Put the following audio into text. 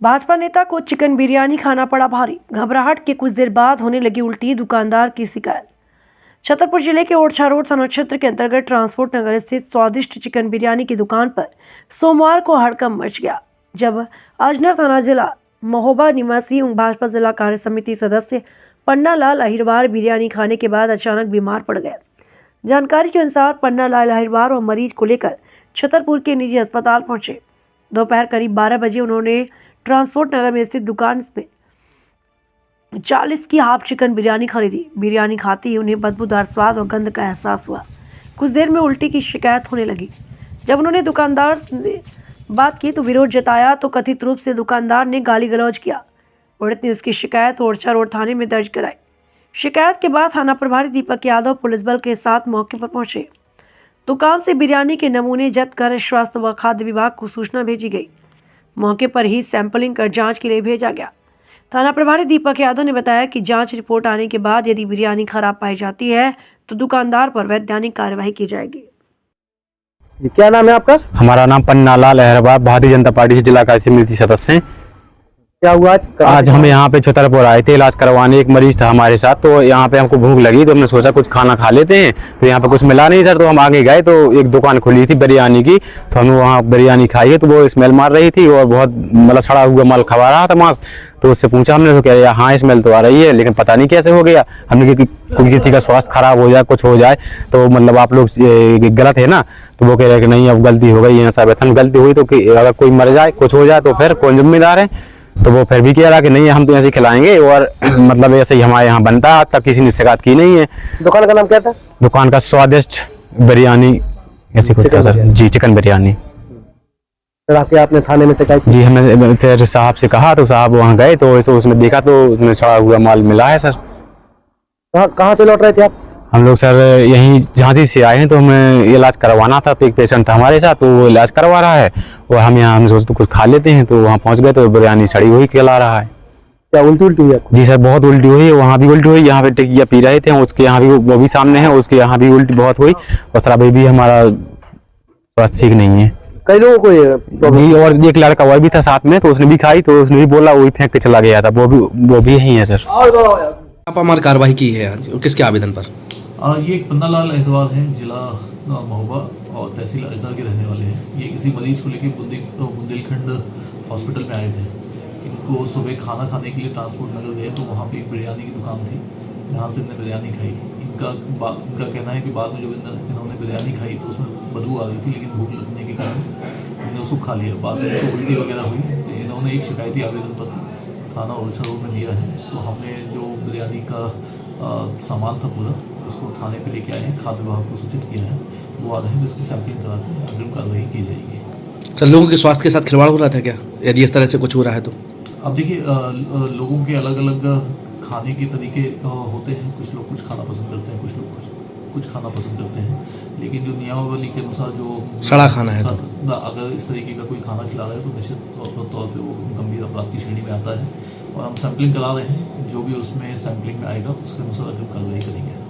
भाजपा नेता को चिकन बिरयानी खाना पड़ा भारी। घबराहट के कुछ देर बाद होने लगी उल्टी, दुकानदार की शिकायत। छतरपुर जिले के ओरछा रोड थाना क्षेत्र के अंतर्गत ट्रांसपोर्ट नगर स्थित स्वादिष्ट चिकन बिरयानी की दुकान पर सोमवार को हड़कंप मच गया, जब अजनर थाना जिला महोबा निवासी भाजपा जिला कार्य समिति सदस्य पन्ना लाल अहिरवार बिरयानी खाने के बाद अचानक बीमार पड़ गए। जानकारी के अनुसार पन्ना लाल अहिरवार और मरीज को लेकर छतरपुर के निजी अस्पताल पहुंचे। दोपहर करीब 12 बजे उन्होंने ट्रांसपोर्ट नगर में स्थित दुकान में 40 की हाफ चिकन बिरयानी खरीदी। बिरयानी खाते ही उन्हें बदबूदार स्वाद और गंध का एहसास हुआ। कुछ देर में उल्टी की शिकायत होने लगी। जब उन्होंने दुकानदार से बात की तो विरोध जताया तो कथित रूप से दुकानदार ने गाली गलौज किया। पुलिस ने इसकी शिकायत ओरछा रोड थाने में दर्ज कराई। शिकायत के बाद थाना प्रभारी दीपक यादव पुलिस बल के साथ मौके पर पहुंचे। दुकान से बिरयानी के नमूने जब्त कर स्वास्थ्य व खाद्य विभाग को सूचना भेजी गई। मौके पर ही सैंपलिंग कर जांच के लिए भेजा गया। थाना प्रभारी दीपक यादव ने बताया कि जांच रिपोर्ट आने के बाद यदि बिरयानी खराब पाई जाती है तो दुकानदार पर वैधानिक कार्रवाई की जाएगी। क्या नाम है आपका? हमारा नाम पन्ना लाल अहिरवार, भारतीय जनता पार्टी से जिला कार्य समिति सदस्य हैं। क्या हुआ आज हम यहाँ पे छतरपुर आए थे इलाज करवाने। एक मरीज था हमारे साथ, तो यहाँ पे हमको भूख लगी तो हमने सोचा कुछ खाना खा लेते हैं। तो यहाँ पे कुछ मिला नहीं सर, तो हम आगे गए तो एक दुकान खुली थी बिरयानी की, तो हमने वहाँ बिरयानी खाई है। तो वो स्मेल मार रही थी और बहुत मतलब सड़ा हुआ माल खवा रहा था मांस। तो उससे पूछा हमने तो कह रहा हाँ स्मेल तो आ रही है, लेकिन पता नहीं कैसे हो गया। हमने किसी का स्वास्थ्य खराब हो जाए, कुछ हो जाए तो मतलब आप लोग गलत है ना। तो वो कह रहे कि नहीं अब गलती हो गई, ऐसा वेतन गलती हुई तो अगर कोई मर जाए कुछ हो जाए तो फिर कौन जिम्मेदार है। तो वो फिर भी कह रहा कि नहीं हम तो ऐसे खिलाएंगे और मतलब ऐसे ही हमारे यहाँ बनता है, तब किसी ने शिकायत की नहीं है। दुकान का नाम क्या था? दुकान का स्वादिष्ट बिरयानी ऐसे कुछ था सर जी, चिकन बिरयानी। फिर आपने थाने में शिकायत जी, हमने फिर साहब से कहा तो साहब वहाँ गए तो उसमें देखा तो उसमें सड़ा हुआ माल मिला है सर। कहाँ से लौट रहे थे आप? हम लोग सर यहीं झांसी से आए हैं, तो हमें इलाज करवाना था। तो एक पेशेंट था हमारे साथ, तो वो इलाज करवा रहा है और हम यहाँ हम सोचते कुछ खा लेते हैं। तो वहाँ पहुँच गए तो बिरयानी सड़ी हुई खिला रहा है। क्या उल्टी हुई आपको? जी सर, बहुत उल्टी हुई है। वहाँ भी उल्टी हुई, यहाँ पे टिकिया पी रहे थे उसके यहाँ भी, वो भी सामने है, उसके यहाँ भी उल्टी बहुत हुई। और सर अभी भी हमारा स्वास्थ्य ठीक नहीं है। कई लोगों को जी, और एक लड़का वह भी था साथ में, तो उसने भी खाई तो उसने भी बोला, वही फेंक के चला गया था। वो भी यही है सर। आप हमारी कार्रवाई की है आज और किसके आवेदन पर? ये एक पन्ना लाल अहिरवार हैं, जिला महोबा और तहसील अजनर के रहने वाले हैं। ये किसी मरीज को लेकर बुंदेलखंड हॉस्पिटल में आए थे। इनको सुबह खाना खाने के लिए ट्रांसपोर्ट नगर गए तो वहाँ पे एक बिरयानी की दुकान थी, जहाँ से इन्होंने बिरयानी खाई। इनका कहना है कि बाद में जब इन्होंने बिरयानी खाई तो उसमें बदबू आ गई थी, लेकिन भूख लगने के कारण इन्होंने उसको खा लिया। बाद में उसको उल्टी वगैरह हुई तो इन्होंने एक शिकायती आवेदन पत्र थाना ओरछा रोड में दिया है। तो हमने जो बिरयानी का सामान था पूरा उसको थाने पे लेके आए हैं, खाद्य विभाग को सूचित किया है। वो आ रहे हैं, उसकी सैंपलिंग कराते हैं, अग्रिम कार्रवाई की जाएगी। सर लोगों के स्वास्थ्य के साथ खिलवाड़ हो रहा था क्या, यदि इस तरह से कुछ हो रहा है तो? अब देखिए, लोगों के अलग अलग खाने के तरीके होते हैं। कुछ लोग कुछ खाना पसंद करते हैं, कुछ लोग कुछ खाना पसंद करते हैं। लेकिन जो नियमावली के अनुसार जो सड़ा खाना है तो अगर इस तरीके का कोई खाना खिला रहा है तो निश्चित तौर पर वो गंभीर अपराध की श्रेणी में आता है। और हम सैंपलिंग करा रहे हैं, जो भी उसमें सैंपलिंग में आएगा उसके अनुसार अग्रिम कार्रवाई करेंगे।